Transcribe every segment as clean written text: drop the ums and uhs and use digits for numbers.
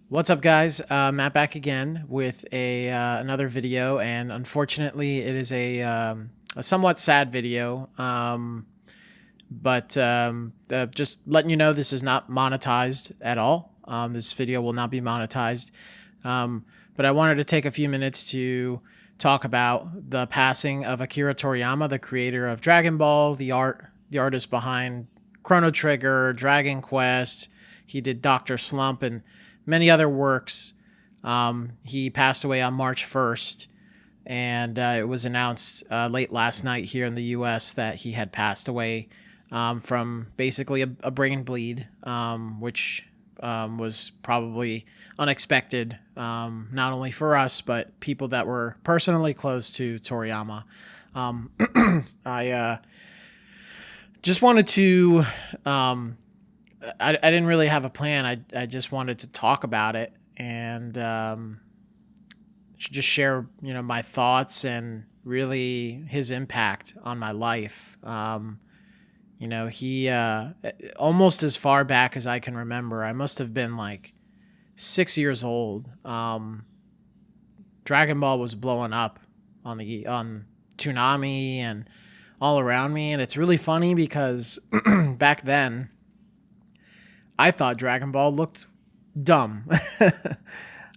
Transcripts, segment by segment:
What's up, guys? Matt back again with a another video, and unfortunately, it is a somewhat sad video. But just letting you know, this is not monetized at all. This video will not be monetized. But I wanted to take a few minutes to talk about the passing of Akira Toriyama, the creator of Dragon Ball, the artist behind Chrono Trigger, Dragon Quest. He did Doctor Slump and many other works. He passed away on March 1st, and it was announced late last night here in the U.S. that he had passed away from basically a brain bleed, which was probably unexpected, not only for us, but people that were personally close to Toriyama. I just wanted to... I didn't really have a plan. I just wanted to talk about it and just share, my thoughts and really his impact on my life. He almost as far back as I can remember, I must have been like 6 years old. Dragon Ball was blowing up on Toonami and all around me, and it's really funny because back then I thought Dragon Ball looked dumb.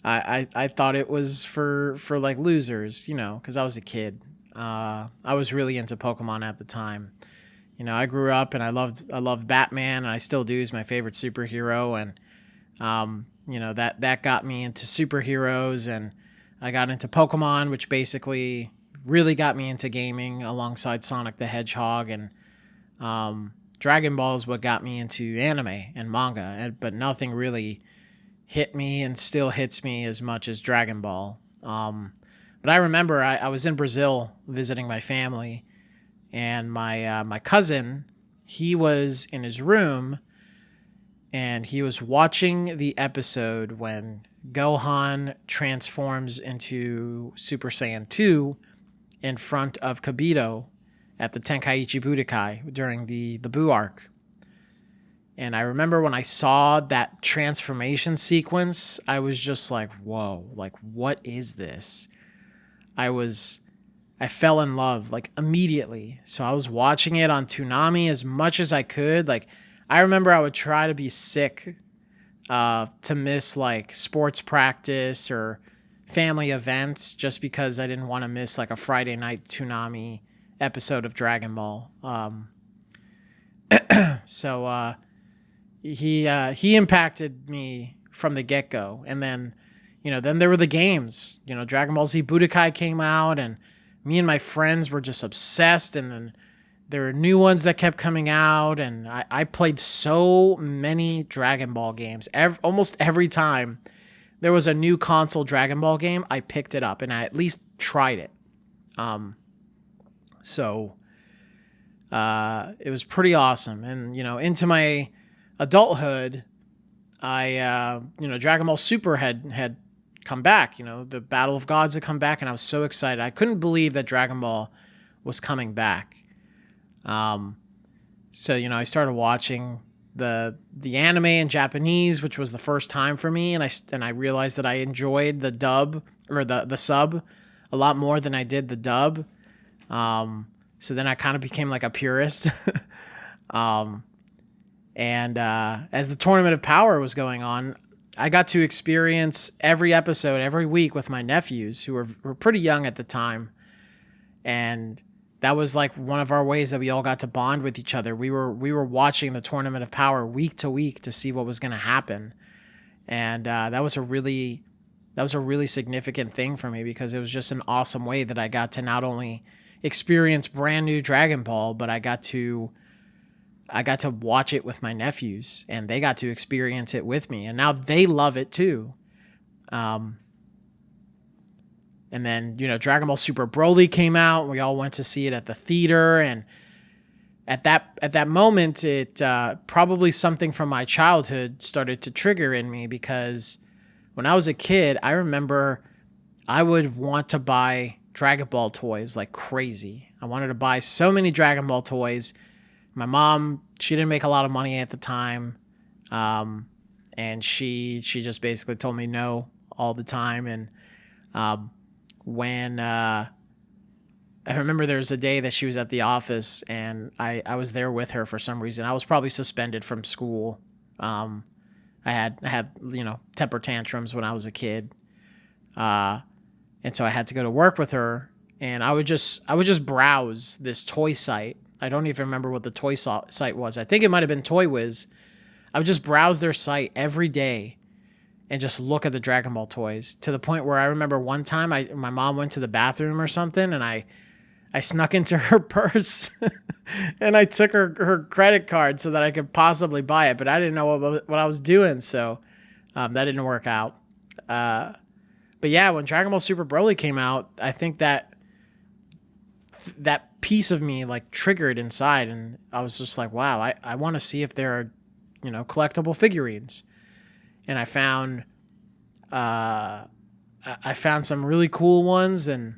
I thought it was for like losers, because I was a kid. I was really into Pokemon at the time. I grew up and I loved Batman, and I still do. He's my favorite superhero, and that got me into superheroes, and I got into Pokemon, which basically really got me into gaming alongside Sonic the Hedgehog, and Dragon Ball is what got me into anime and manga, but nothing really hit me and still hits me as much as Dragon Ball. But I remember I was in Brazil visiting my family, and my cousin, he was in his room, and he was watching the episode when Gohan transforms into Super Saiyan 2 in front of Kibito at the Tenkaichi Budokai during the Buu arc. And I remember when I saw that transformation sequence, I was just like, whoa, like, what is this? I fell in love, like, immediately. So I was watching it on Toonami as much as I could. Like, I remember I would try to be sick to miss, like, sports practice or family events just because I didn't want to miss, like, a Friday night Toonami episode of Dragon Ball. So he impacted me from the get-go. And then, then there were the games. Dragon Ball Z Budokai came out, and me and my friends were just obsessed. And then there were new ones that kept coming out, and I played so many Dragon Ball games. Almost every time there was a new console Dragon Ball game, I picked it up, and I at least tried it. So it was pretty awesome. And, into my adulthood, Dragon Ball Super had come back. The Battle of Gods had come back, and I was so excited. I couldn't believe that Dragon Ball was coming back. So, I started watching the anime in Japanese, which was the first time for me, and I realized that I enjoyed the dub or the sub a lot more than I did the dub. So then I kind of became like a purist. And as the Tournament of Power was going on, I got to experience every episode every week with my nephews, who were pretty young at the time. And that was like one of our ways that we all got to bond with each other. We were watching the Tournament of Power week to week to see what was going to happen. And that was a really significant thing for me, because it was just an awesome way that I got to not only experience brand new Dragon Ball, but I got to watch it with my nephews, and they got to experience it with me, and now they love it too. And then, Dragon Ball Super Broly came out, and we all went to see it at the theater, and at that moment, it probably something from my childhood started to trigger in me, because when I was a kid, I remember I would want to buy Dragon Ball toys like crazy. I wanted to buy so many Dragon Ball toys. My mom, she didn't make a lot of money at the time. and she just basically told me no all the time. And when I remember there was a day that she was at the office, and I was there with her for some reason. I was probably suspended from school. I had temper tantrums when I was a kid, and so I had to go to work with her. And I would just browse this toy site. I don't even remember what the toy site was. I think it might have been Toy Wiz. I would just browse their site every day and just look at the Dragon Ball toys, to the point where I remember one time my mom went to the bathroom or something, and I snuck into her purse and I took her credit card so that I could possibly buy it, but I didn't know what I was doing, so that didn't work out. But yeah, when Dragon Ball Super Broly came out, I think that piece of me like triggered inside, and I was just like, wow, I want to see if there are, collectible figurines. And I found some really cool ones, and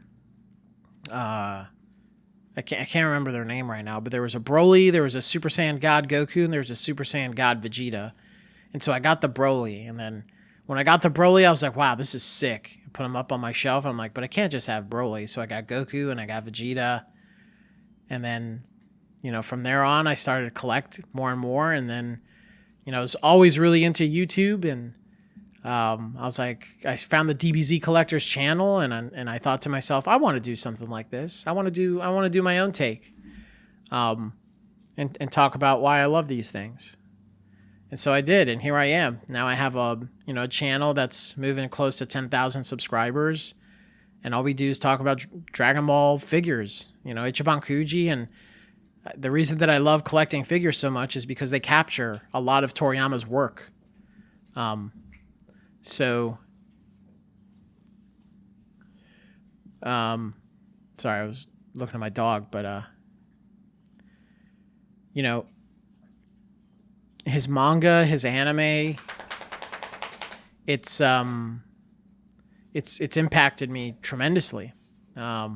I can't remember their name right now, but there was a Broly, there was a Super Saiyan God Goku, and there was a Super Saiyan God Vegeta. And so I got the Broly, and then when I got the Broly, I was like, wow, this is sick. I put them up on my shelf. I'm like, but I can't just have Broly. So I got Goku and I got Vegeta. And then, from there on, I started to collect more and more. And then, I was always really into YouTube. And I was like, I found the DBZ Collectors channel, and I thought to myself, I want to do something like this. I want to do my own take, and talk about why I love these things. And so I did, and here I am. Now I have a channel that's moving close to 10,000 subscribers, and all we do is talk about Dragon Ball figures, Ichiban Kuji. And the reason that I love collecting figures so much is because they capture a lot of Toriyama's work. Sorry, I was looking at my dog, but his manga, his anime, it's impacted me tremendously. I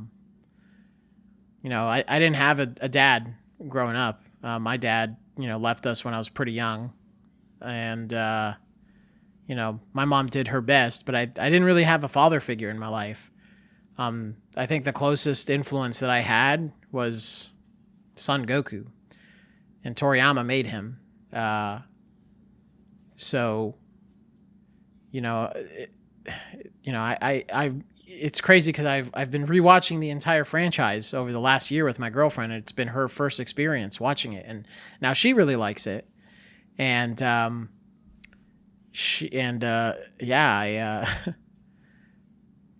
didn't have a dad growing up. My dad, left us when I was pretty young, and my mom did her best, but I didn't really have a father figure in my life. I think the closest influence that I had was Son Goku, and Toriyama made him. It's crazy because I've been rewatching the entire franchise over the last year with my girlfriend, and it's been her first experience watching it, and now she really likes it. And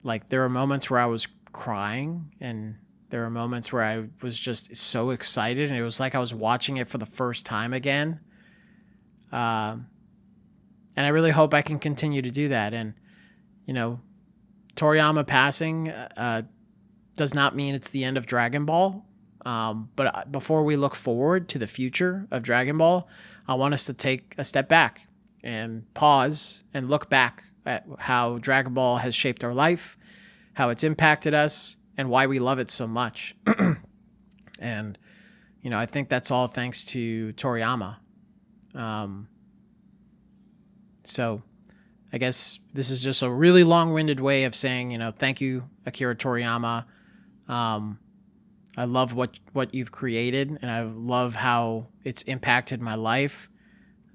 like, there were moments where I was crying, and there were moments where I was just so excited, and it was like I was watching it for the first time again. And I really hope I can continue to do that. And, Toriyama passing does not mean it's the end of Dragon Ball. But before we look forward to the future of Dragon Ball, I want us to take a step back and pause and look back at how Dragon Ball has shaped our life, how it's impacted us, and why we love it so much. And, I think that's all thanks to Toriyama. So I guess this is just a really long-winded way of saying, thank you, Akira Toriyama. I love what you've created, and I love how it's impacted my life.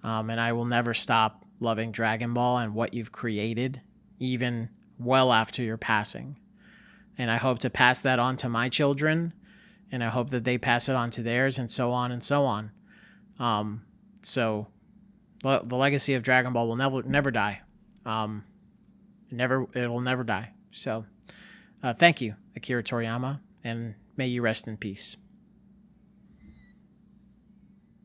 And I will never stop loving Dragon Ball and what you've created, even well after your passing. And I hope to pass that on to my children, and I hope that they pass it on to theirs, and so on and so on. So the legacy of Dragon Ball will never die. It'll never die. So thank you, Akira Toriyama, and may you rest in peace.